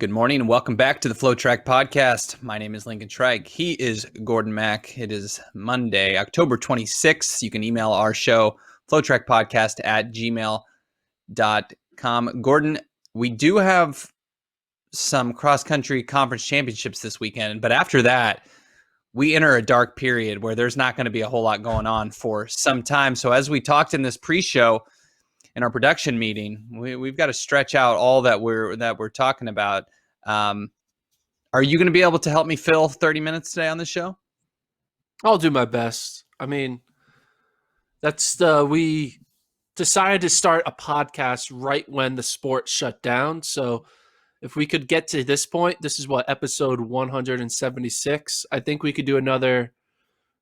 Good morning and welcome back to the FloTrack podcast. My name is Lincoln Trike. He is Gordon Mack. It is Monday, October 26th. You can email our show, flotrackpodcast@gmail.com. Gordon, we do have some cross-country conference championships this weekend, but after that, we enter a dark period where there's not going to be a whole lot going on for some time. So as we talked in this pre-show, in our production meeting, we've got to stretch out all that we're talking about. Are you going to be able to help me fill 30 minutes today on the show? I'll do my best. I mean, we decided to start a podcast right when the sport shut down. So if we could get to this point, this is episode 176. I think we could do another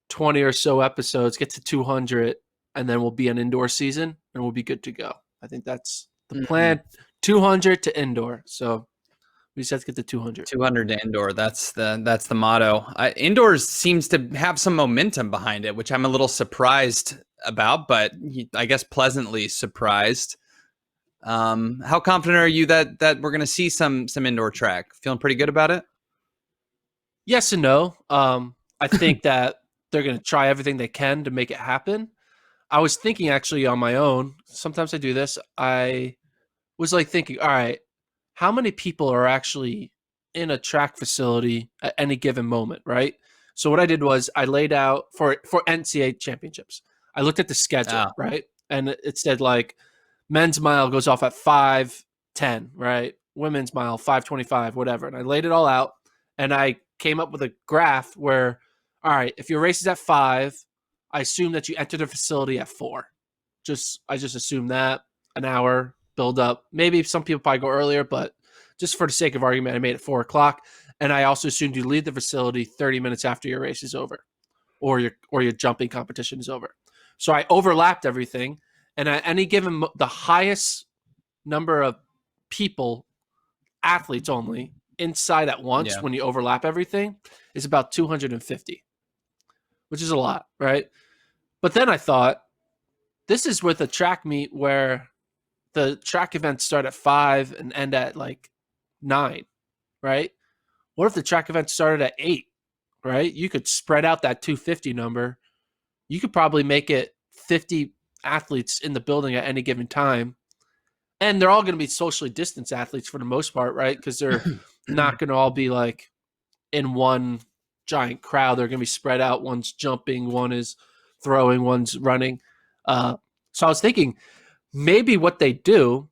20 or so episodes, get to 200, and then we'll be an indoor season and we'll be good to go. I think that's the plan. 200 to indoor. So we just have to get to 200. 200 to indoor. That's the motto. Indoors seems to have some momentum behind it, which I'm a little surprised about, but I guess pleasantly surprised. How confident are you that we're going to see some indoor track? Feeling pretty good about it? Yes and no. I think that they're going to try everything they can to make it happen. I was thinking actually on my own, sometimes I do this. I was thinking, all right, how many people are actually in a track facility at any given moment, right? So what I did was I laid out for NCAA championships. I looked at the schedule, right? And it said men's mile goes off at 5:10, right? Women's mile 5:25, whatever. And I laid it all out and I came up with a graph where, all right, if your race is at 5, I assume that you enter the facility at 4. I just assume that an hour build up. Maybe some people probably go earlier, but just for the sake of argument, I made it 4 o'clock. And I also assumed you leave the facility 30 minutes after your race is over, or your jumping competition is over. So I overlapped everything, and at any given the highest number of people, athletes only, inside at once when you overlap everything is about 250. Which is a lot, right? But then I thought, this is with a track meet where the track events start at 5 and end at 9, right? What if the track event started at 8, right? You could spread out that 250 number. You could probably make it 50 athletes in the building at any given time. And they're all going to be socially distanced athletes for the most part, right? Because they're not going to all be in one giant crowd. They're going to be spread out. One's jumping, one is throwing, one's running. So I was thinking maybe what they do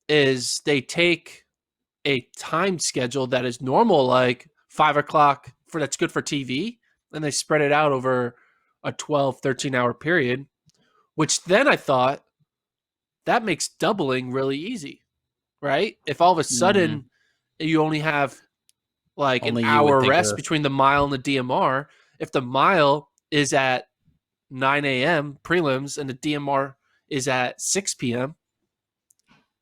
is they take a time schedule that is normal, 5 o'clock that's good for TV, and they spread it out over a 12, 13-hour period, which then I thought that makes doubling really easy, right? If all of a sudden you only have an hour rest between the mile and the DMR. If the mile is at 9 a.m. prelims and the DMR is at 6 p.m.,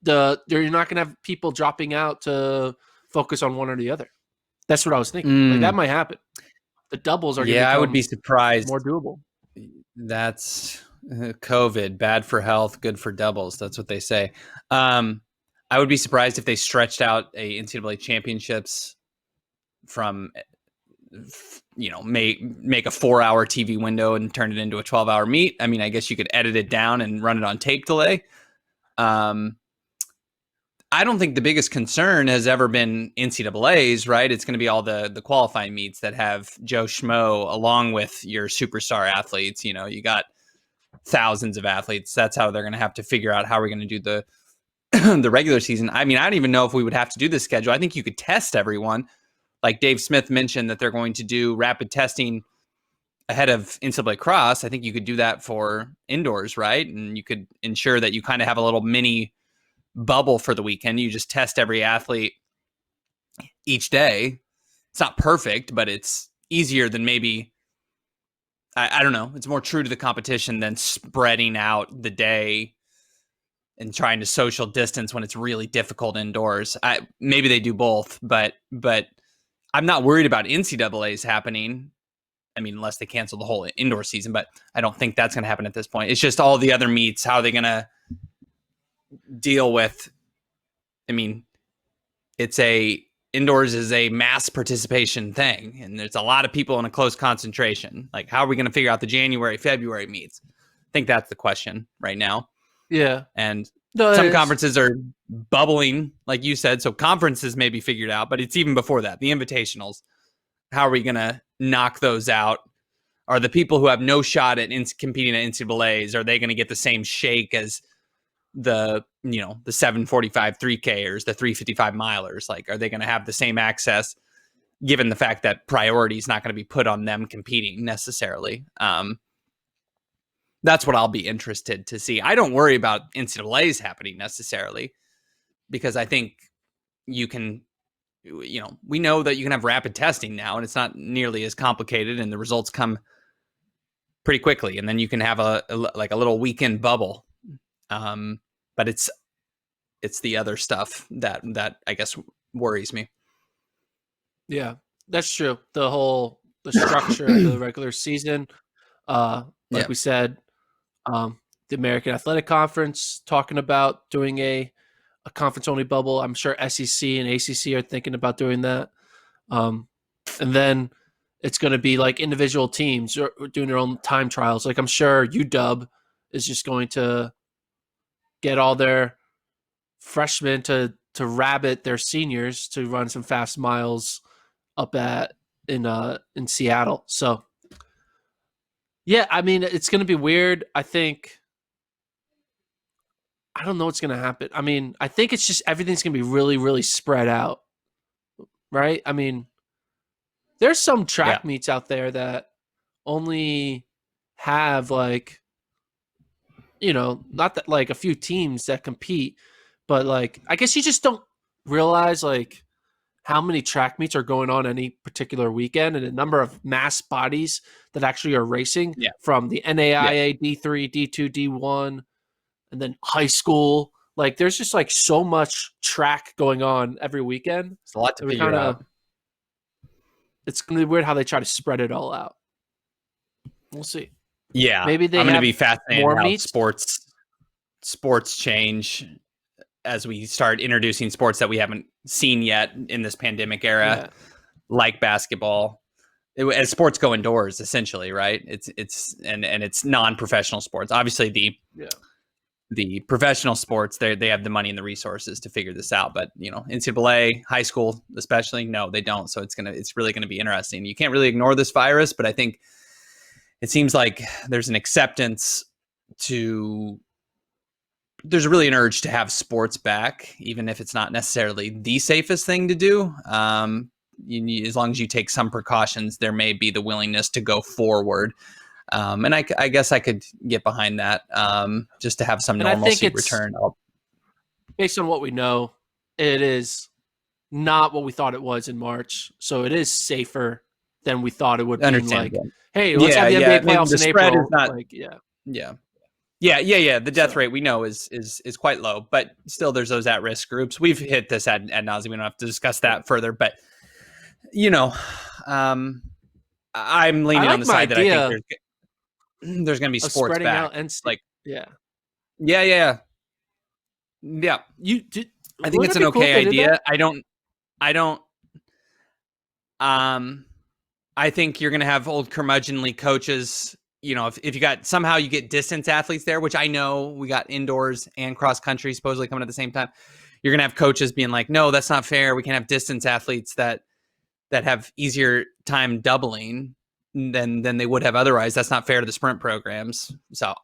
you're not going to have people dropping out to focus on one or the other. That's what I was thinking. That might happen. The doubles are going to I would be surprised. More doable. That's COVID, bad for health, good for doubles. That's what they say. I would be surprised if they stretched out a NCAA championships from make a 4-hour TV window and turn it into a 12-hour meet. I mean, I guess you could edit it down and run it on tape delay. I don't think the biggest concern has ever been NCAA's, right? It's going to be all the qualifying meets that have Joe Schmo along with your superstar athletes. You got thousands of athletes. That's how they're going to have to figure out how we're going to do the the regular season. I mean, I don't even know if we would have to do the schedule. I think you could test everyone. Like Dave Smith mentioned that they're going to do rapid testing ahead of NCAA Cross. I think you could do that for indoors, right? And you could ensure that you kind of have a little mini bubble for the weekend. You just test every athlete each day. It's not perfect, but it's easier than maybe, I don't know. It's more true to the competition than spreading out the day and trying to social distance when it's really difficult indoors. Maybe they do both, but I'm not worried about NCAA's happening. I mean, unless they cancel the whole indoor season, but I don't think that's going to happen at this point. It's just all the other meets. How are they going to deal with? I mean, it's a indoors is a mass participation thing, and there's a lot of people in a close concentration. Like, how are we going to figure out the January, February meets? I think that's the question right now. Yeah. And No, some conferences are bubbling, like you said. So conferences may be figured out, but it's even before that. The invitationals, how are we going to knock those out? Are the people who have no shot at competing at NCAAs, are they going to get the same shake as the 745 3Kers, the 355 milers? Like, are they going to have the same access, given the fact that priority is not going to be put on them competing necessarily? That's what I'll be interested to see. I don't worry about NCAAs happening necessarily, because I think you can, we know that you can have rapid testing now, and it's not nearly as complicated, and the results come pretty quickly, and then you can have a little weekend bubble. But it's the other stuff that I guess worries me. Yeah, that's true. The structure of the regular season, like we said, the American Athletic Conference talking about doing a conference only bubble. I'm sure SEC and ACC are thinking about doing that. And then it's going to be like individual teams doing their own time trials. Like, I'm sure UW is just going to get all their freshmen to rabbit their seniors to run some fast miles up in Seattle. So yeah, I mean, it's going to be weird. I don't know what's going to happen. I mean, I think it's just everything's going to be really, really spread out, right? I mean, there's some track meets out there that only have not that like a few teams that compete, but like, I guess you just don't realize like how many track meets are going on any particular weekend, and the number of mass bodies that actually are racing from the NAIA D3, D2, D1, and then high school. Like, there's just like so much track going on every weekend. It's a lot to figure out. It's going to be weird how they try to spread it all out. We'll see. Yeah, maybe I'm going to be fascinated more how meets. Sports change as we start introducing sports that we haven't seen yet in this pandemic era, like basketball. As sports go indoors, essentially, right? It's non-professional sports. Obviously, the professional sports, they have the money and the resources to figure this out. But NCAA, high school, especially, no, they don't. So it's really gonna be interesting. You can't really ignore this virus, but I think it seems like there's an acceptance to. There's really an urge to have sports back, even if it's not necessarily the safest thing to do. As long as you take some precautions, there may be the willingness to go forward. And I guess I could get behind that, just to have some normalcy return. Based on what we know, it is not what we thought it was in March. So it is safer than we thought it would be. Like, hey, let's have the NBA playoffs in April. Is not, The death rate we know is quite low, but still there's those at-risk groups. We've hit this ad nauseum. We don't have to discuss that further, but I'm leaning on the side that I think there's going to be sports back. Out and yeah. I think it's an okay idea. I think you're going to have old curmudgeonly coaches. If you got somehow you get distance athletes there, which I know we got indoors and cross country supposedly coming at the same time, you're going to have coaches being like, no, that's not fair. We can't have distance athletes that have easier time doubling than they would have otherwise. That's not fair to the sprint programs. So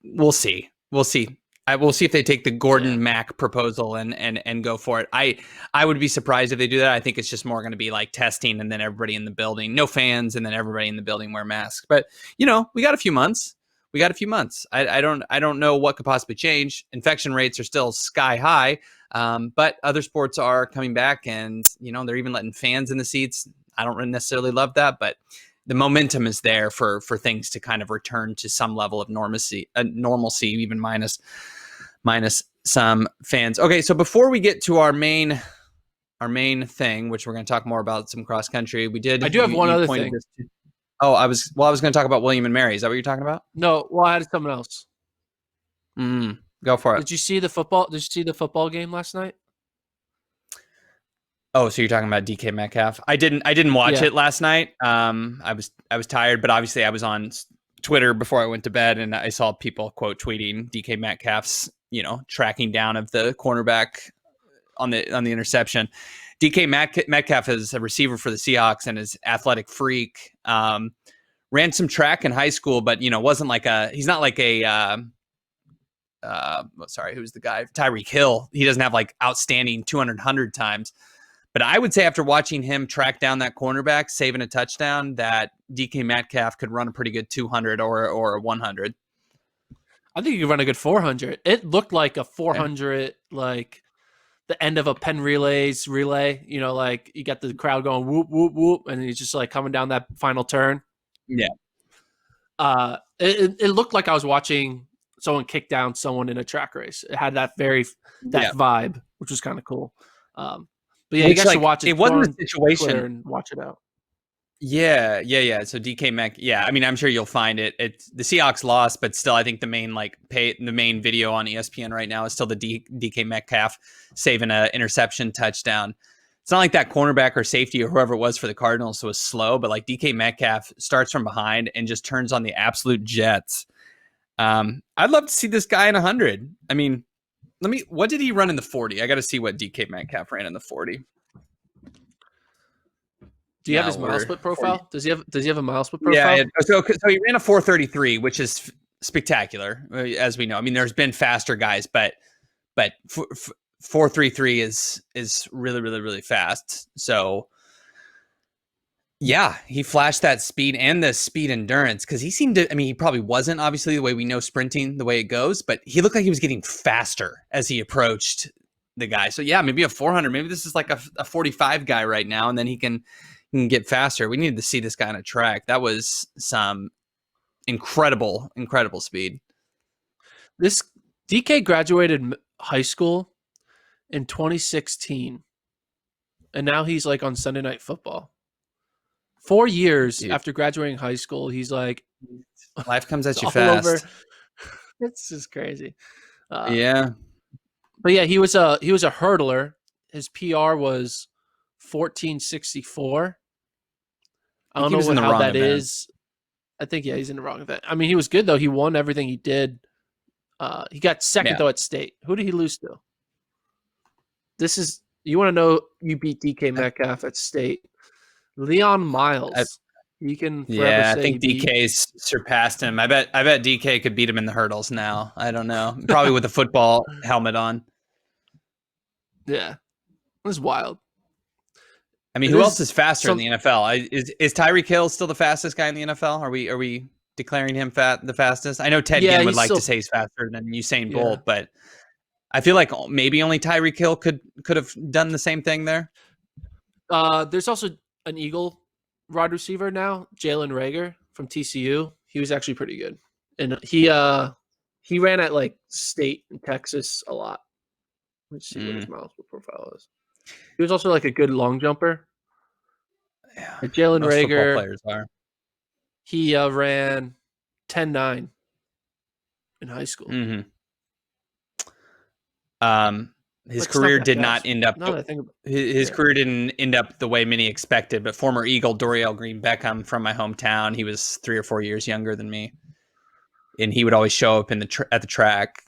we'll see. We'll see. We'll see if they take the Gordon Mack proposal and go for it. I would be surprised if they do that. I think it's just more going to be like testing, and then everybody in the building, no fans, and then everybody in the building wear masks. But we got a few months. I don't know what could possibly change. Infection rates are still sky high, but other sports are coming back, and they're even letting fans in the seats. I don't necessarily love that, but the momentum is there for things to kind of return to some level of normalcy, even minus some fans. Okay, so before we get to our main thing, which we're going to talk more about, some cross country, I do have one other thing. I was going to talk about William and Mary. Is that what you're talking about? No, well, I had something else. Go for it. Did you see the football game last night? Oh, so you're talking about DK Metcalf? I didn't watch Yeah. it last night. I was tired, but obviously I was on Twitter before I went to bed, and I saw people quote tweeting DK Metcalf's tracking down of the cornerback on the interception. DK Metcalf is a receiver for the Seahawks and is athletic freak. Ran some track in high school, but wasn't like he's not like a sorry, who's the guy? Tyreek Hill. He doesn't have like outstanding 200 times. But I would say after watching him track down that cornerback, saving a touchdown, that DK Metcalf could run a pretty good 200 or a 100. I think you could run a good 400. It looked like a Yeah. 400, like the end of a Penn relay. Like you got the crowd going whoop whoop whoop, and he's just like coming down that final turn. Yeah. It looked like I was watching someone kick down someone in a track race. It had that vibe, which was kind of cool. But yeah, you guys should watch it. It wasn't a situation. And watch it out. Yeah. So DK Metcalf. Yeah, I mean, I'm sure you'll find it. It's the Seahawks lost, but still, I think the main video on ESPN right now is still the DK Metcalf saving an interception touchdown. It's not like that cornerback or safety or whoever it was for the Cardinals was slow, but like DK Metcalf starts from behind and just turns on the absolute jets. I'd love to see this guy in 100. I mean, what did he run in the 40? I got to see what DK Metcalf ran in the 40. Do you have his mile split profile? Does he have a mmile split profile? Yeah. So he ran a 4:33, which is spectacular, as we know. I mean, there's been faster guys, but 4:33 is really, really, really fast. So yeah, he flashed that speed and the speed endurance because he seemed to. I mean, he probably wasn't obviously the way we know sprinting the way it goes, but he looked like he was getting faster as he approached the guy. So yeah, maybe a 400. Maybe this is like a 45 guy right now, and then he can get faster. We needed to see this guy on a track. That was some incredible speed. This DK graduated high school in 2016, and now he's like on Sunday Night Football. 4 years after graduating high school, he's like, life comes at you fast. Over. It's just crazy. Yeah, but yeah, he was a hurdler. His PR was 1464. I don't know how that is. I think he's in the wrong event. I mean, he was good though. He won everything he did. He got second though at state. Who did he lose to? You want to know? You beat DK Metcalf at state. Leon Miles. You can forever say I think DK's surpassed him. I bet DK could beat him in the hurdles now. I don't know. Probably with a football helmet on. Yeah, it was wild. I mean, who else is faster in the NFL? Is Tyreek Hill still the fastest guy in the NFL? Are we declaring him the fastest? I know Ted Ginn would like to say he's faster than Usain Bolt, but I feel like maybe only Tyreek Hill could have done the same thing there. There's also an Eagle wide receiver now, Jalen Reagor from TCU. He was actually pretty good, and he ran at like state in Texas a lot. Let's see what his miles profile is. He was also like a good long jumper. Yeah, Jalen Reagor. Players are. He ran 10.9 in high school. Mm-hmm. His career did not end up. His career didn't end up the way many expected. But former Eagle Dorial Green Beckham from my hometown, he was 3 or 4 years younger than me, and he would always show up at the track.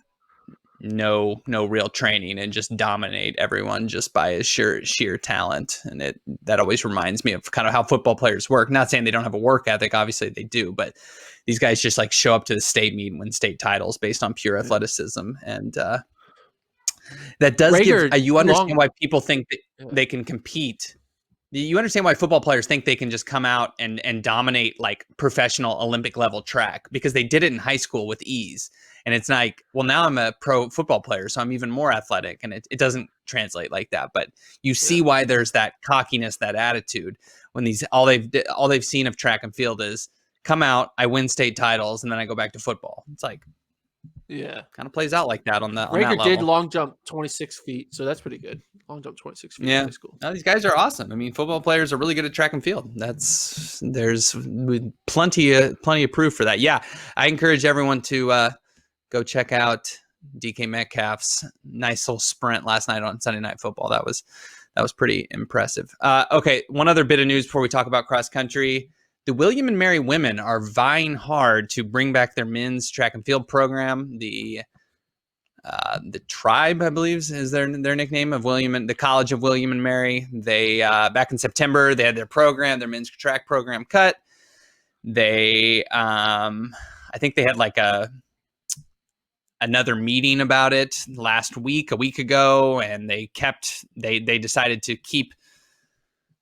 No real training and just dominate everyone just by his sheer talent. And that always reminds me of kind of how football players work. Not saying they don't have a work ethic, obviously they do, but these guys just like show up to the state meet and win state titles based on pure athleticism. And that does give you understand why people think that they can compete. You understand why football players think they can just come out and dominate like professional Olympic level track because they did it in high school with ease. And it's like, well, now I'm a pro football player, so I'm even more athletic. And it doesn't translate like that. But you see why there's that cockiness, that attitude when all they've seen of track and field is come out, I win state titles, and then I go back to football. It's like, kind of plays out like that on that level. Did long jump 26 feet, so that's pretty good. Long jump 26 feet in high school. No, these guys are awesome. I mean, football players are really good at track and field. There's plenty of proof for that. Yeah, I encourage everyone to go check out DK Metcalf's nice little sprint last night on Sunday Night Football. That That was pretty impressive. Okay, one other bit of news before we talk about cross country. The William and Mary women are vying hard to bring back their men's track and field program. The Tribe, I believe, is their nickname of William and the College of William and Mary. They back in September they had their program, their men's track program cut. They, I think they had like another meeting about it last week, a week ago, and they decided to keep.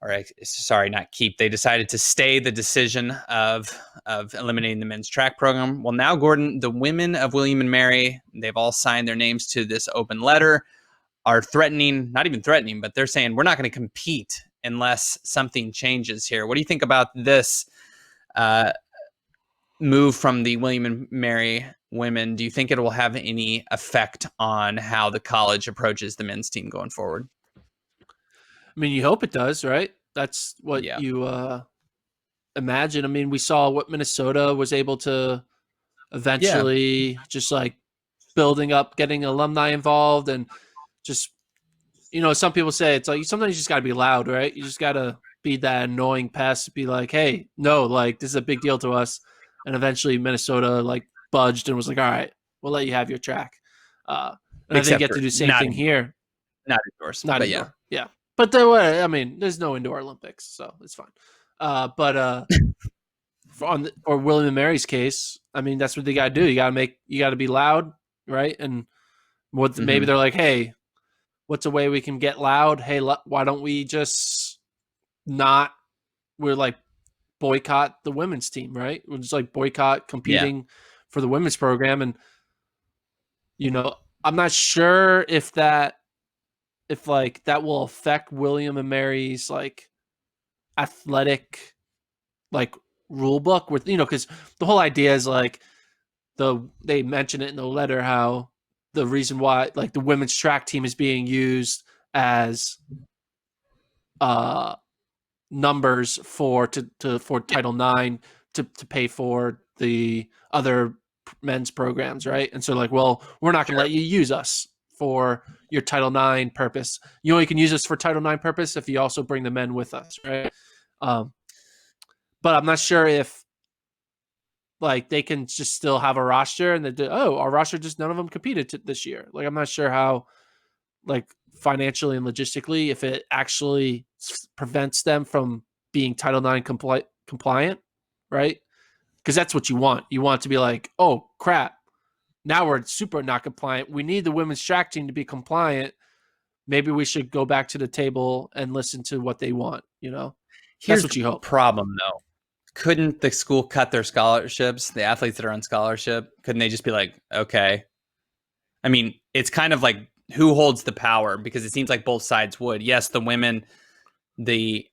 They decided to stay the decision of eliminating the men's track program. Well, now, Gordon, the women of William and Mary, they've all signed their names to this open letter, are threatening, not even threatening, but they're saying we're not going to compete unless something changes here. What do you think about this move from the William and Mary women? Do you think it will have any effect on how the college approaches the men's team going forward? I mean, you hope it does, right? That's what you imagine. I mean, we saw what Minnesota was able to eventually just like building up, getting alumni involved, and just, some people say it's like sometimes you just got to be loud, right? You just got to be that annoying pest, be like, hey, no, like this is a big deal to us. And eventually Minnesota like budged and was like, all right, we'll let you have your track. And I think you get to do the same thing here. Not indoors. Not indoor. Yeah. But I mean, there's no indoor Olympics, so it's fine. But for William and Mary's case, I mean, that's what they got to do. You got to be loud, right? And maybe they're like, hey, what's a way we can get loud? Hey, why don't we just we're like boycott the women's team, right? We'll just like boycott competing for the women's program. And, I'm not sure if that will affect William and Mary's like athletic like rule book with, because the whole idea is like they mention it in the letter how the reason why like the women's track team is being used as numbers for Title IX to pay for the other men's programs, right? And so like, well, we're not going to let you use us for your Title IX purpose. You only can use us for Title IX purpose if you also bring the men with us, right? But I'm not sure if like they can just still have a roster and our roster just none of them competed this year. Like I'm not sure how like financially and logistically if it actually prevents them from being Title IX compliant, right? Because that's what you want. You want to be like, oh crap, now we're super not compliant. We need the women's track team to be compliant. Maybe we should go back to the table and listen to what they want. That's what you hope. Problem though. Couldn't the school cut their scholarships? The athletes that are on scholarship, couldn't they just be like, okay? I mean, it's kind of like who holds the power, because it seems like both sides would. Yes, the women, the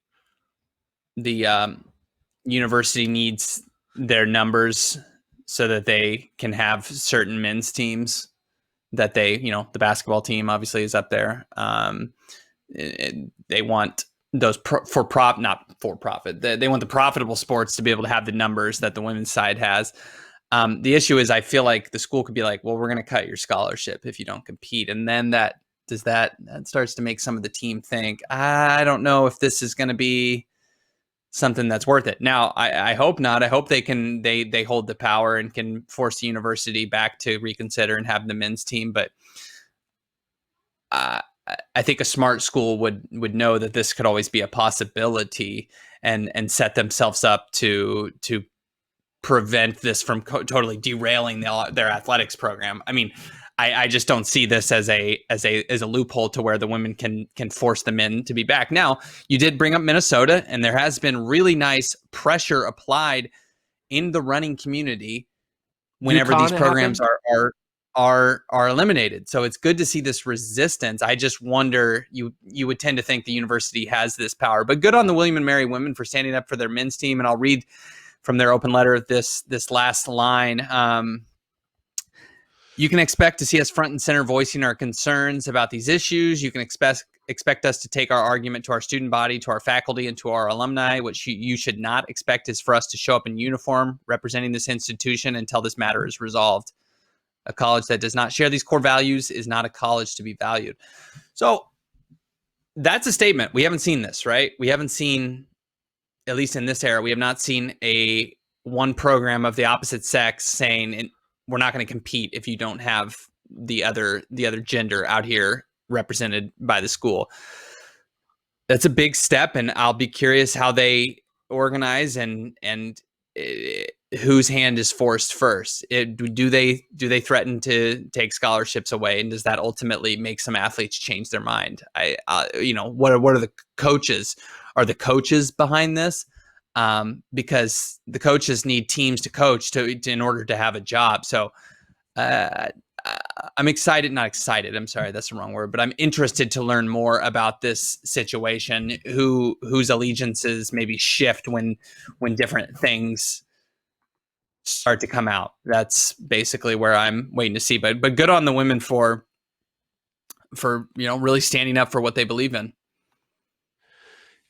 university needs their numbers so that they can have certain men's teams that the basketball team obviously is up there. They want those not for profit. They want the profitable sports to be able to have the numbers that the women's side has. The issue is I feel like the school could be like, well, we're going to cut your scholarship if you don't compete. And then that starts to make some of the team think, I don't know if this is going to be something that's worth it. Now, I hope not. I hope they hold the power and can force the university back to reconsider and have the men's team. But I think a smart school would know that this could always be a possibility and set themselves up to prevent this from totally derailing their athletics program. I mean, I just don't see this as a loophole to where the women can force the men to be back. Now, you did bring up Minnesota, and there has been really nice pressure applied in the running community whenever these programs are eliminated. So it's good to see this resistance. I just wonder, you would tend to think the university has this power, but good on the William and Mary women for standing up for their men's team. And I'll read from their open letter this last line. You can expect to see us front and center voicing our concerns about these issues. You can expect us to take our argument to our student body, to our faculty, and to our alumni. What you should not expect is for us to show up in uniform representing this institution until this matter is resolved. A college that does not share these core values is not a college to be valued. So That's a statement. We haven't seen this, right? We haven't seen, at least in this era, we have not seen a one program of the opposite sex saying we're not going to compete if you don't have the other gender out here represented by the school. That's a big step, and I'll be curious how they organize and whose hand is forced first. Do they threaten to take scholarships away, and does that ultimately make some athletes change their mind? What are the coaches? Are the coaches behind this? Because the coaches need teams to coach in order to have a job. So I'm excited, not excited. I'm sorry, that's the wrong word, but I'm interested to learn more about this situation, whose allegiances maybe shift when different things start to come out. That's basically where I'm waiting to see. But good on the women for really standing up for what they believe in.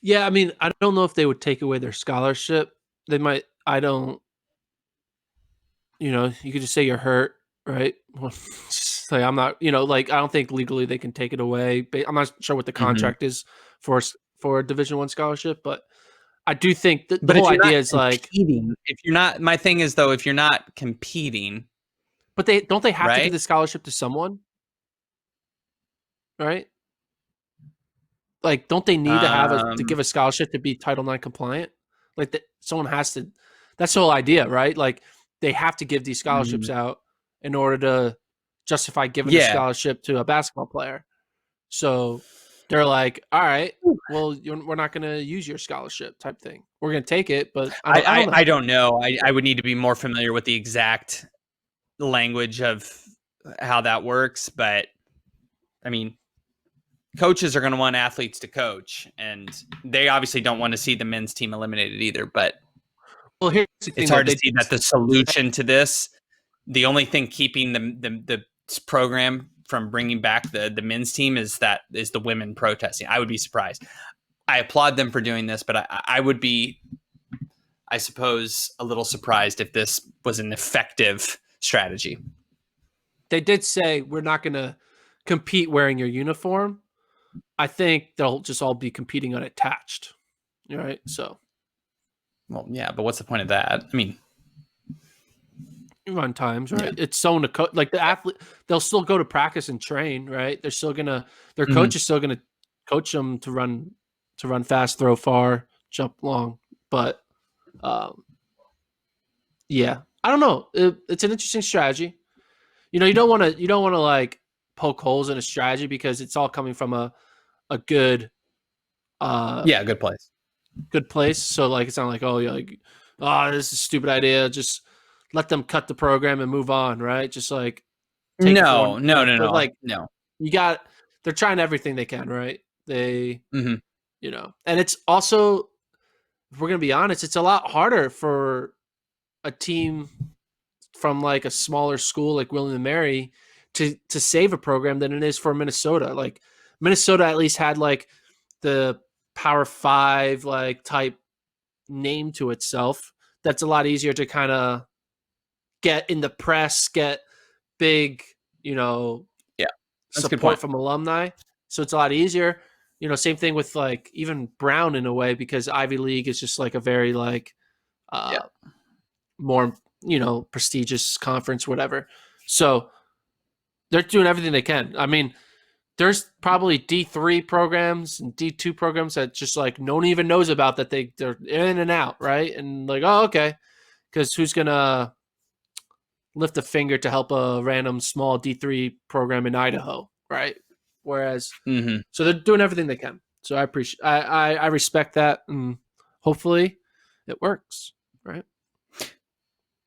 Yeah, I mean, I don't know if they would take away their scholarship. They might. I don't. You could just say you're hurt, right? Like, I'm not. I don't think legally they can take it away. I'm not sure what the contract is for a Division I scholarship, but I do think that the whole idea is competing, if you're not. My thing is though, if you're not competing, but they have right? to give the scholarship to someone, right? Like, don't they need to to give a scholarship to be Title IX compliant? Like, someone has to. That's the whole idea, right? Like, they have to give these scholarships out in order to justify giving a scholarship to a basketball player. So they're like, all right, well, we're not going to use your scholarship type thing. We're going to take it, but I don't know. I would need to be more familiar with the exact language of how that works. But I mean, coaches are going to want athletes to coach, and they obviously don't want to see the men's team eliminated either. But here's the thing, it's hard to see that the solution to this, the only thing keeping the program from bringing back the men's team is the women protesting. I would be surprised. I applaud them for doing this, but I would be, I suppose, a little surprised if this was an effective strategy. They did say we're not going to compete wearing your uniform. I think they'll just all be competing unattached. Right? So. Well, yeah, but what's the point of that? I mean, run times, right? Yeah. It's someone to coach. Like, the athlete, they'll still go to practice and train, right? They're still gonna. Their coach is still gonna coach them to run fast, throw far, jump long. But, yeah, I don't know. It's an interesting strategy. You don't want to like poke holes in a strategy because it's all coming from a good. Good place. Good place. So, like, it's not like, oh, this is a stupid idea. Just let them cut the program and move on, right? Just like no. Like, no. They're trying everything they can, right? They, and it's also, if we're gonna be honest, it's a lot harder for a team from like a smaller school like William and Mary to save a program than it is for Minnesota. Like, Minnesota at least had like the Power 5 like type name to itself. That's a lot easier to kind of get in the press, get big, support from alumni. So it's a lot easier. Same thing with like even Brown in a way, because Ivy League is just like a very like more, prestigious conference, whatever. So they're doing everything they can. I mean, there's probably D3 programs and D2 programs that just like no one even knows about, that they're in and out, right? And like, oh, okay, because who's gonna lift a finger to help a random small D3 program in Idaho, right? Whereas, so they're doing everything they can. So I appreciate, I respect that, and hopefully it works, right?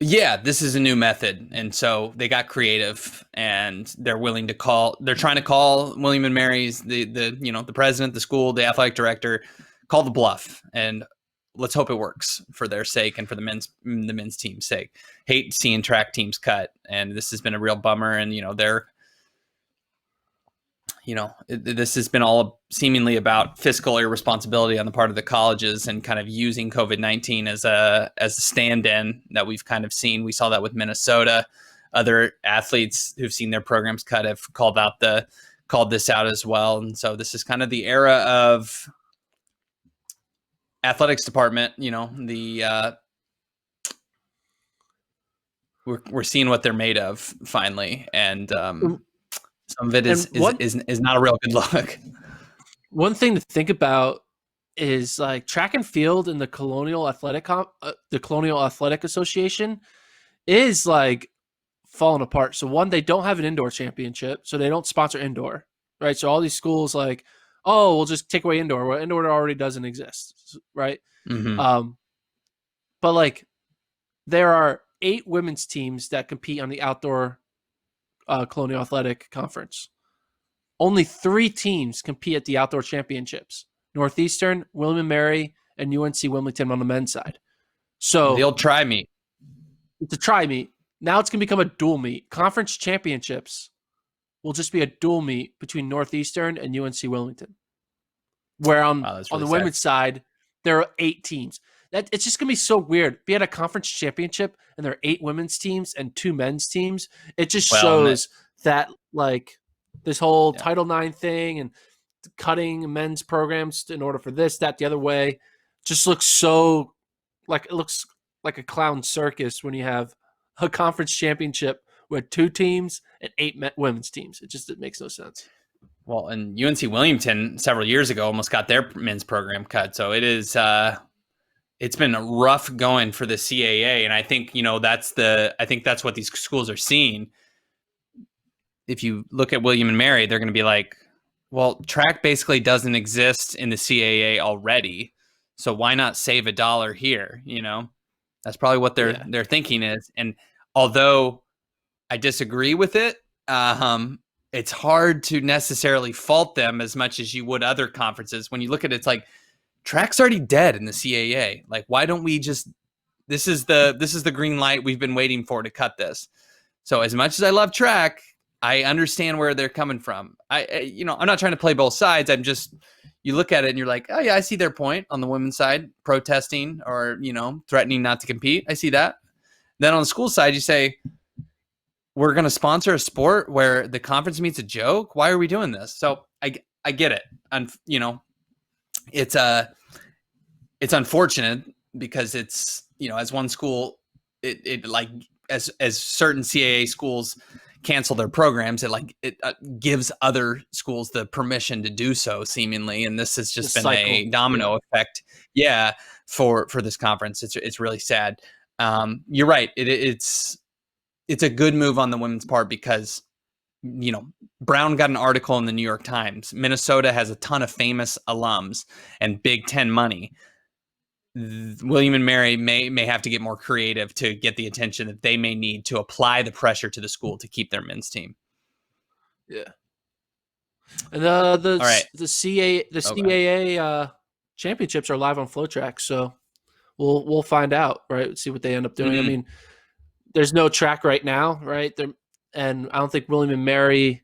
Yeah, this is a new method, and so they got creative, and they're trying to call William and Mary's, the president, the school, the athletic director, call the bluff, and let's hope it works for their sake and for the men's team's sake. Hate seeing track teams cut, and this has been a real bummer. And this has been all seemingly about fiscal irresponsibility on the part of the colleges and kind of using COVID-19 as a stand-in that we've kind of seen. We saw that with Minnesota. Other athletes who've seen their programs cut have called out the called this out as well. And so this is kind of the era of athletics department. We're seeing what they're made of finally, and some of it is not a real good look. One thing to think about is like track and field in the Colonial Athletic Association is like falling apart. So one, they don't have an indoor championship, so they don't sponsor indoor, right? So all these schools like, oh, we'll just take away indoor. Well, indoor already doesn't exist, right? Mm-hmm. But like there are 8 women's teams that compete on the outdoor Colonial Athletic Conference. Only 3 teams compete at the outdoor championships: Northeastern, William & Mary, and UNC Wilmington on the men's side. So the old try meet. It's a try meet. Now it's going to become a dual meet. Conference championships will just be a dual meet between Northeastern and UNC Wilmington. Where on the women's side, there are 8 teams. It's just going to be so weird. Be at a conference championship and there are 8 women's teams and 2 men's teams. It just shows that like this whole Title IX thing and cutting men's programs in order for this, that, the other way just looks so like it looks like a clown circus when you have a conference championship with 2 teams and 8 women's teams. It makes no sense. Well, and UNC Wilmington several years ago almost got their men's program cut. So it is, it's been rough going for the CAA. And I think, that's what these schools are seeing. If you look at William & Mary, they're going to be like, well, track basically doesn't exist in the CAA already. So why not save $1 here? That's probably what their thinking is. And although I disagree with it, it's hard to necessarily fault them as much as you would other conferences. When you look at it, it's like track's already dead in the CAA. Like, why don't we just? This is the green light we've been waiting for to cut this. So as much as I love track, I understand where they're coming from. I'm not trying to play both sides. I'm just, you look at it and you're like, oh yeah, I see their point on the women's side, protesting or, threatening not to compete. I see that. Then on the school side, you say, we're going to sponsor a sport where the conference meets a joke. Why are we doing this? So I get it. And, it's unfortunate because it's, as one school, it like, as certain CAA schools cancel their programs, it gives other schools the permission to do so seemingly. And this has just been a domino effect. Yeah. For this conference. It's really sad. You're right. It's a good move on the women's part because, Brown got an article in the New York Times. Minnesota has a ton of famous alums and Big Ten money. William & Mary may have to get more creative to get the attention that they may need to apply the pressure to the school to keep their men's team. Yeah. And the CAA championships are live on FloTrack, so we'll find out, right? See what they end up doing. Mm-hmm. I mean, there's no track right now, right? And I don't think William & Mary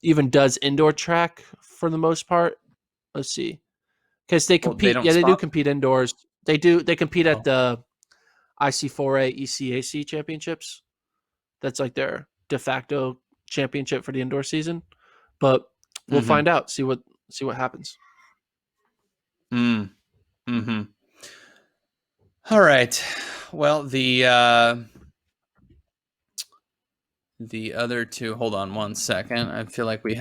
even does indoor track for the most part. Let's see. Because they compete. They do compete indoors. They compete at the IC4A ECAC championships. That's like their de facto championship for the indoor season. But we'll find out. See what happens. Mm-hmm. All right. Well, the other two. Hold on one second. I feel like we've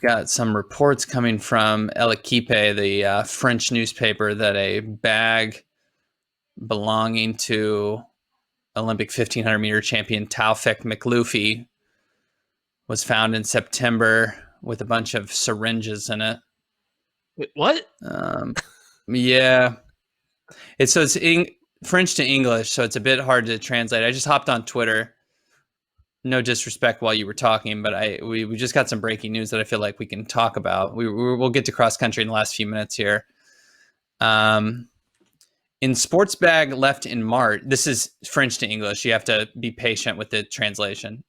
got some reports coming from L'Equipe, the French newspaper, that a bag belonging to Olympic 1500 meter champion Taoufik Makhloufi was found in September with a bunch of syringes in it. Wait, what? Yeah. It's French to English, so it's a bit hard to translate. I just hopped on Twitter. No disrespect while you were talking, but we just got some breaking news that I feel like we can talk about. We'll get to cross country in the last few minutes here. In sports bag left in March, this is French to English. You have to be patient with the translation.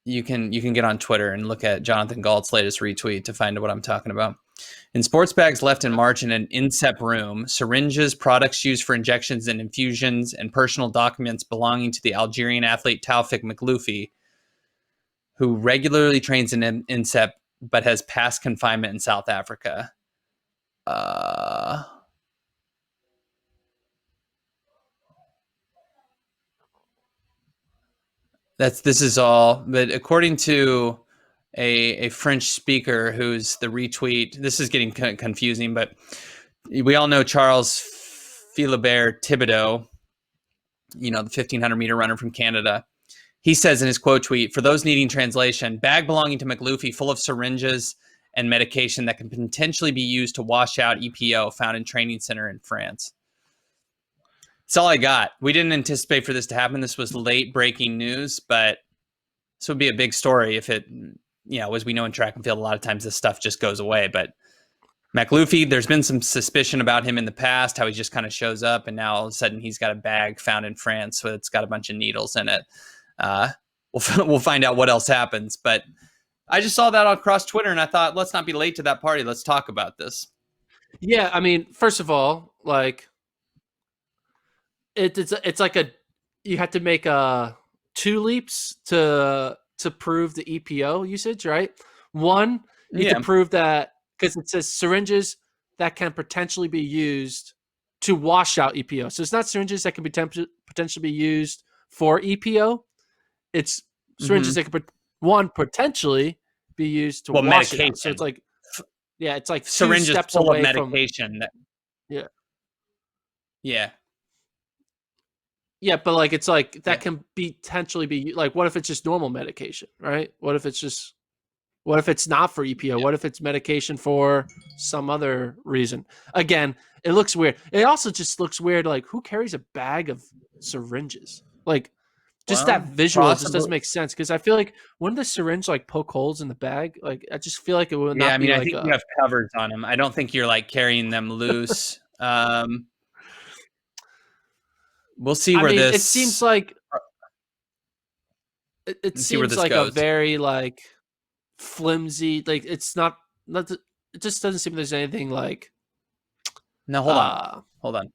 You can get on Twitter and look at Jonathan Galt's latest retweet to find out what I'm talking about. In sports bags left in March in an INSEP room, syringes, products used for injections and infusions, and personal documents belonging to the Algerian athlete Taoufik Makhloufi, who regularly trains in INSEP but has past confinement in South Africa. This is all, but according to a French speaker who's the retweet, this is getting kind of confusing, but we all know Charles Philibert Thibodeau, the 1500 meter runner from Canada. He says in his quote tweet, for those needing translation, bag belonging to Makhloufi full of syringes and medication that can potentially be used to wash out EPO found in training center in France. That's all I got. We didn't anticipate for this to happen. This was late breaking news, but this would be a big story if it, as we know in track and field, a lot of times this stuff just goes away. But Makhloufi, there's been some suspicion about him in the past, how he just kind of shows up, and now all of a sudden he's got a bag found in France, so it's got a bunch of needles in it. We'll find out what else happens. But I just saw that across Twitter, and I thought, let's not be late to that party. Let's talk about this. Yeah, I mean, first of all, like it's like you have to make 2 leaps to prove the EPO usage, right? One, you have to prove that, because it says syringes that can potentially be used to wash out EPO. So it's not syringes that can be potentially be used for EPO. It's syringes that can potentially be used to wash medication. It out. So it's like, it's like syringes 2 steps full away of medication. Yeah, but like it's like that can potentially be like, what if it's just normal medication, right? What if it's not for EPO? What if it's medication for some other reason? Again, it looks weird. It also just looks weird. Like, who carries a bag of syringes? Like, just that visual just doesn't make sense, because I feel like when the syringe like poke holes in the bag, like I just feel like it would not be like. I think you have covers on them. I don't think you're like carrying them loose. We'll see where this. It seems like it seems like goes. A very like flimsy. Like it's not. It just doesn't seem there's anything like. No, hold on.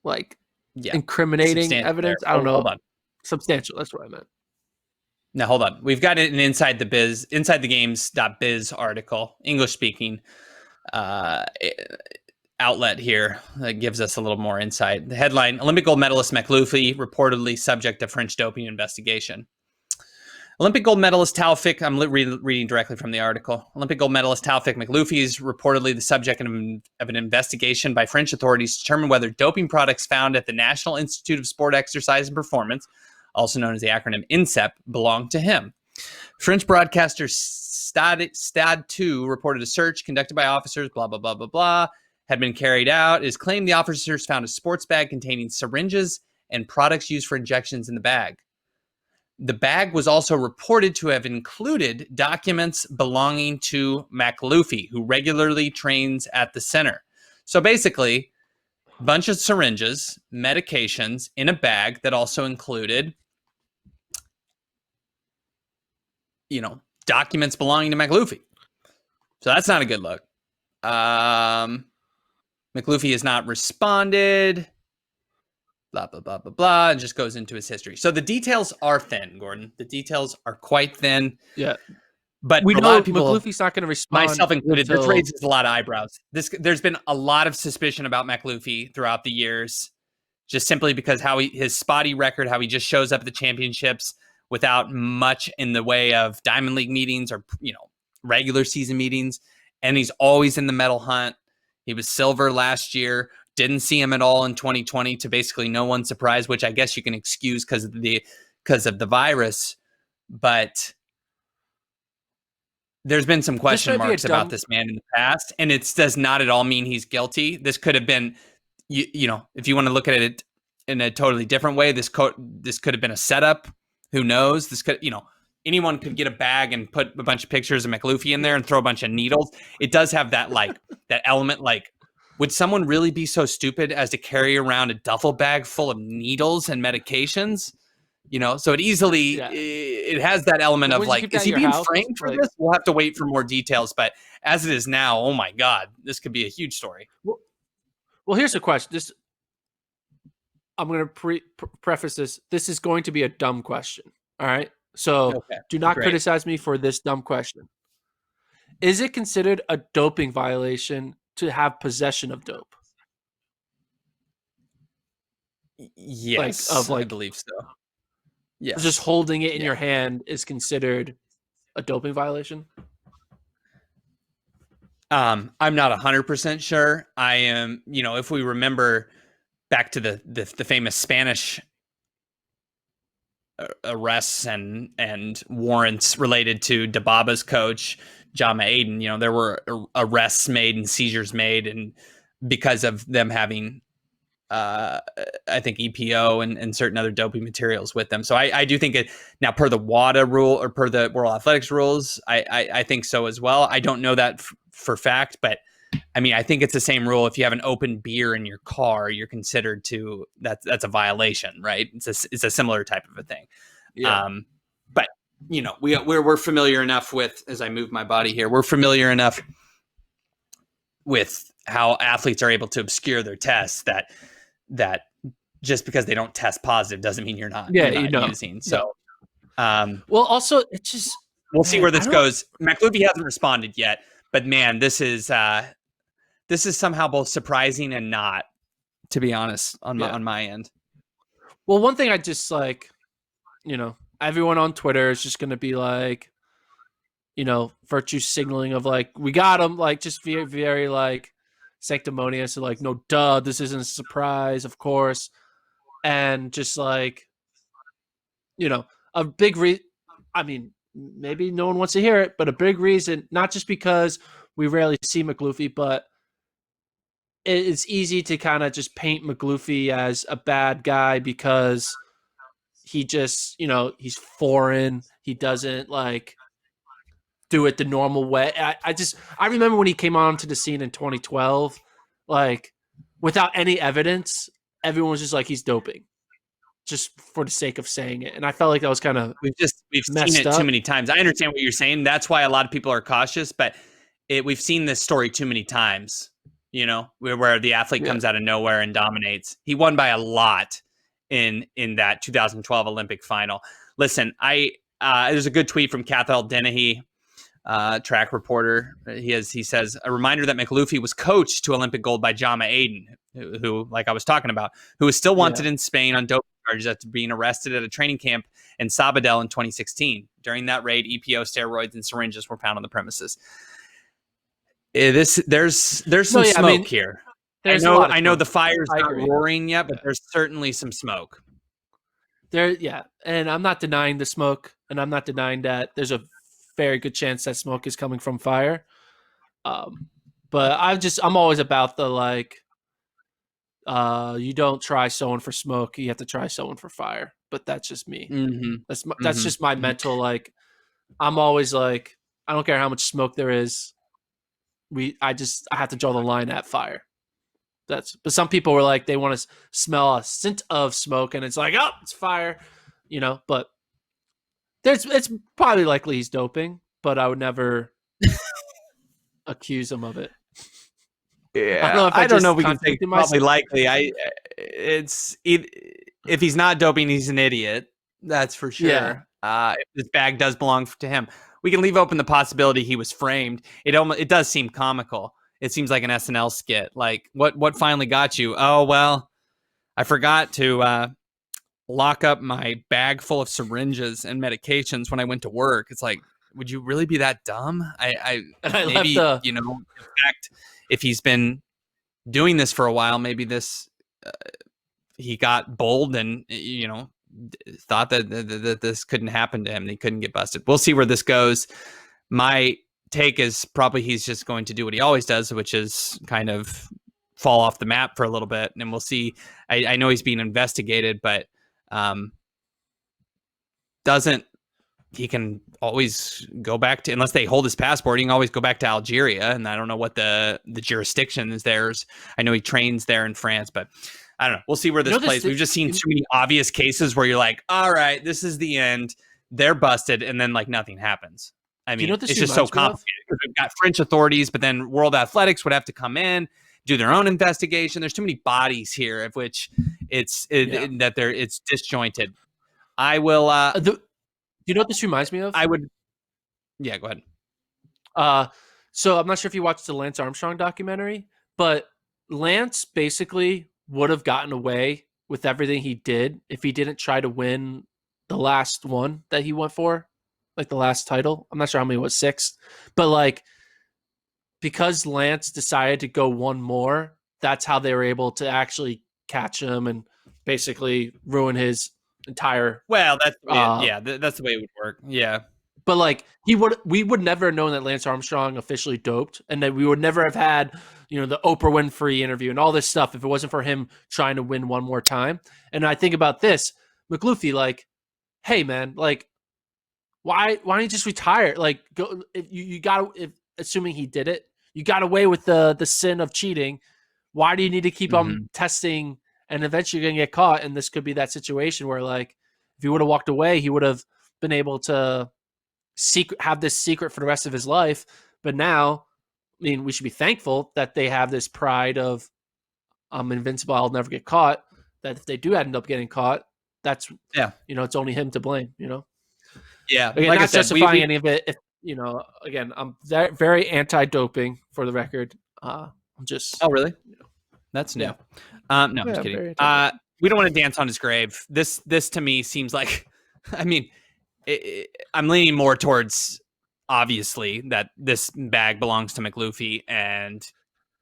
Like incriminating evidence. I don't know. Hold on. Substantial. That's what I meant. Now hold on. We've got an inside the games.biz article, English speaking. Outlet here that gives us a little more insight. The headline: Olympic gold medalist Makhloufi reportedly subject to French doping investigation. Olympic gold medalist Taoufik, I'm reading directly from the article. Olympic gold medalist Taoufik Makhloufi is reportedly the subject of an investigation by French authorities to determine whether doping products found at the National Institute of Sport, Exercise and Performance, also known as the acronym INSEP, belong to him. French broadcaster Stade 2 reported a search conducted by officers, blah, blah, blah, blah, blah, had been carried out. It is claimed the officers found a sports bag containing syringes and products used for injections in the bag. The bag was also reported to have included documents belonging to Makhloufi, who regularly trains at the center. So basically, a bunch of syringes, medications in a bag that also included, documents belonging to Makhloufi. So that's not a good look. Makhloufi has not responded, blah, blah, blah, blah, blah, and just goes into his history. So the details are thin, Gordon. The details are quite thin. Yeah. But we know a lot of people, Makhloufi's not going to respond. Myself included, this raises a lot of eyebrows. There's been a lot of suspicion about Makhloufi throughout the years, just simply because his spotty record, how he just shows up at the championships without much in the way of Diamond League meetings or, regular season meetings. And he's always in the medal hunt. He was silver last year. Didn't see him at all in 2020, to basically no one's surprise, which I guess you can excuse because of the virus. But there's been some question marks about this man in the past, and it does not at all mean he's guilty. This could have been, if you want to look at it in a totally different way, this could have been a setup. Who knows? This could, anyone could get a bag and put a bunch of pictures of Makhloufi in there and throw a bunch of needles. It does have that that element. Like, would someone really be so stupid as to carry around a duffel bag full of needles and medications? So it easily Yeah. it has that element of Would you like, keep is that in he your being house? framed for Like, this? We'll have to wait for more details. But as it is now, oh my God, this could be a huge story. well, here's a question. I'm going to preface this. This is going to be a dumb question. All right. So Okay, do not great. criticize me for this dumb question. Is it considered a doping violation to have possession of dope? Yes, I Like believe so. just Yes. holding it in Yeah. your hand is considered a doping violation? I'm not 100% sure. I am, if we remember back to the famous Spanish arrests and warrants related to Dababa's coach, Jama Aiden, there were arrests made and seizures made, and because of them having, I think, EPO and certain other doping materials with them. So I do think it now, per the WADA rule or per the World Athletics rules, I think so as well. I don't know that for fact, but I mean, I think it's the same rule. If you have an open beer in your car, you're considered to that's a violation, right? It's a similar type of a thing. Yeah. But we're familiar enough with, as I move my body here, we're familiar enough with how athletes are able to obscure their tests that just because they don't test positive doesn't mean you're not Yeah, using. No. So Well, also it's just we'll see where this I don't goes. Makhloufi hasn't responded yet, but man, this is somehow both surprising and not, to be honest, on my end. Well, one thing I just everyone on Twitter is just going to be like, virtue signaling of like, we got him, like just very, very like sanctimonious and like, no, duh, this isn't a surprise, of course. And just like, a big I mean, maybe no one wants to hear it, but a big reason, not just because we rarely see Makhloufi, but it's easy to kind of just paint Makhloufi as a bad guy because he just, he's foreign. He doesn't like do it the normal way. I remember when he came onto the scene in 2012, like without any evidence, everyone was just like, he's doping just for the sake of saying it. And I felt like that was kind of we've seen it up. too many times. I understand what you're saying. That's why a lot of people are cautious, but we've seen this story too many times, where the athlete comes out of nowhere and dominates. He won by a lot in that 2012 Olympic final. Listen, there's a good tweet from Cathal Dennehy, track reporter. He says, a reminder that Makhloufi was coached to Olympic gold by Jama Aiden, who, like I was talking about, who is still wanted in Spain on doping charges after being arrested at a training camp in Sabadell in 2016. During that raid, EPO, steroids, and syringes were found on the premises. There's some smoke here. I know the fire's not roaring yet, but there's certainly some smoke. And I'm not denying the smoke, and I'm not denying that there's a very good chance that smoke is coming from fire. But I'm always about the like, you don't try someone for smoke, you have to try someone for fire. But that's just me. Mm-hmm. That's just my mental, like, I'm always like, I don't care how much smoke there is. I have to draw the line at fire. But some people were like, they want to smell a scent of smoke, and it's like, oh, it's fire, but it's probably likely he's doping, but I would never accuse him of it. Yeah, I don't know if we can say probably likely. If he's not doping, he's an idiot. That's for sure. Yeah. If this bag does belong to him, we can leave open the possibility he was framed. It does seem comical. It seems like an SNL skit. Like, what finally got you? Oh, well, I forgot to lock up my bag full of syringes and medications when I went to work. It's like, would you really be that dumb? Maybe in fact, if he's been doing this for a while, maybe this he got bold and thought that this couldn't happen to him. And he couldn't get busted. We'll see where this goes. My take is probably he's just going to do what he always does, which is kind of fall off the map for a little bit, and we'll see. I know he's being investigated, but he can always go back to, unless they hold his passport, he can always go back to Algeria, and I don't know what the jurisdiction is there. I know he trains there in France, but I don't know. We'll see where this plays. We've just seen too many obvious cases where you're like, all right, this is the end. They're busted, and then like nothing happens. I mean, it's just so complicated because we've got French authorities, but then World Athletics would have to come in, do their own investigation. There's too many bodies here, of which it's disjointed. I will. You know what this reminds me of? I would. Yeah, go ahead. So I'm not sure if you watched the Lance Armstrong documentary, but Lance basically would have gotten away with everything he did if he didn't try to win the last one that he went for, like the last title. I'm not sure how many it was, 6, but like because Lance decided to go one more, that's how they were able to actually catch him and basically ruin his entire. Well, that's that's the way it would work. Yeah. But like we would never have known that Lance Armstrong officially doped, and that we would never have had, the Oprah Winfrey interview and all this stuff if it wasn't for him trying to win one more time. And I think about this, Makhloufi, like, hey man, like, why don't you just retire? Like, go if you got, if assuming he did it, you got away with the sin of cheating. Why do you need to keep on testing? And eventually you're gonna get caught, and this could be that situation where, like, if he would have walked away, he would have been able to have this secret for the rest of his life. But now, I mean, we should be thankful that they have this pride of I'm invincible, I'll never get caught. That if they do end up getting caught, that's it's only him to blame. Yeah, again, like not justifying any of it. If again, I'm very anti-doping for the record. I'm just really? That's new. No, I'm just kidding. We don't want to dance on his grave. This to me seems like, I mean, I'm leaning more towards obviously that this bag belongs to Makhloufi, and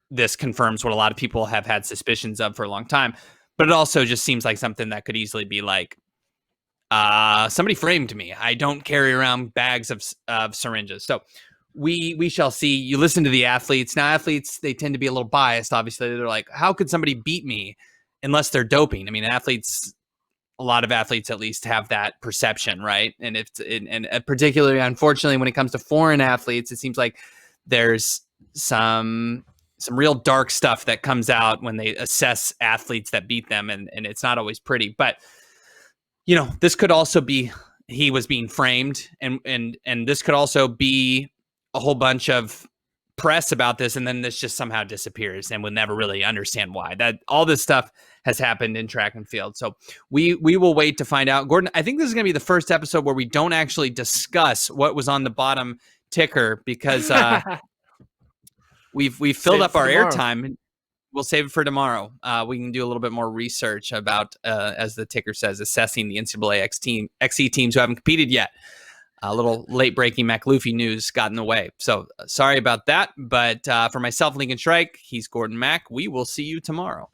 this confirms what a lot of people have had suspicions of for a long time. But it also just seems like something that could easily be like, somebody framed me. I don't carry around bags of syringes. So we shall see. You listen to the athletes. Now, athletes, they tend to be a little biased. Obviously, they're like, how could somebody beat me unless they're doping? I mean, a lot of athletes at least have that perception, right? And particularly, unfortunately, when it comes to foreign athletes, it seems like there's some real dark stuff that comes out when they assess athletes that beat them, and it's not always pretty. But this could also be he was being framed, and this could also be a whole bunch of press about this, and then this just somehow disappears, and we'll never really understand why. That all this stuff has happened in track and field. So we will wait to find out. Gordon, I think this is going to be the first episode where we don't actually discuss what was on the bottom ticker, because we've filled up our airtime. We'll save it for tomorrow. We can do a little bit more research about, as the ticker says, assessing the NCAA XC teams who haven't competed yet. A little late-breaking Makhloufi news got in the way. So sorry about that. But for myself, Lincoln Shrike, he's Gordon Mack. We will see you tomorrow.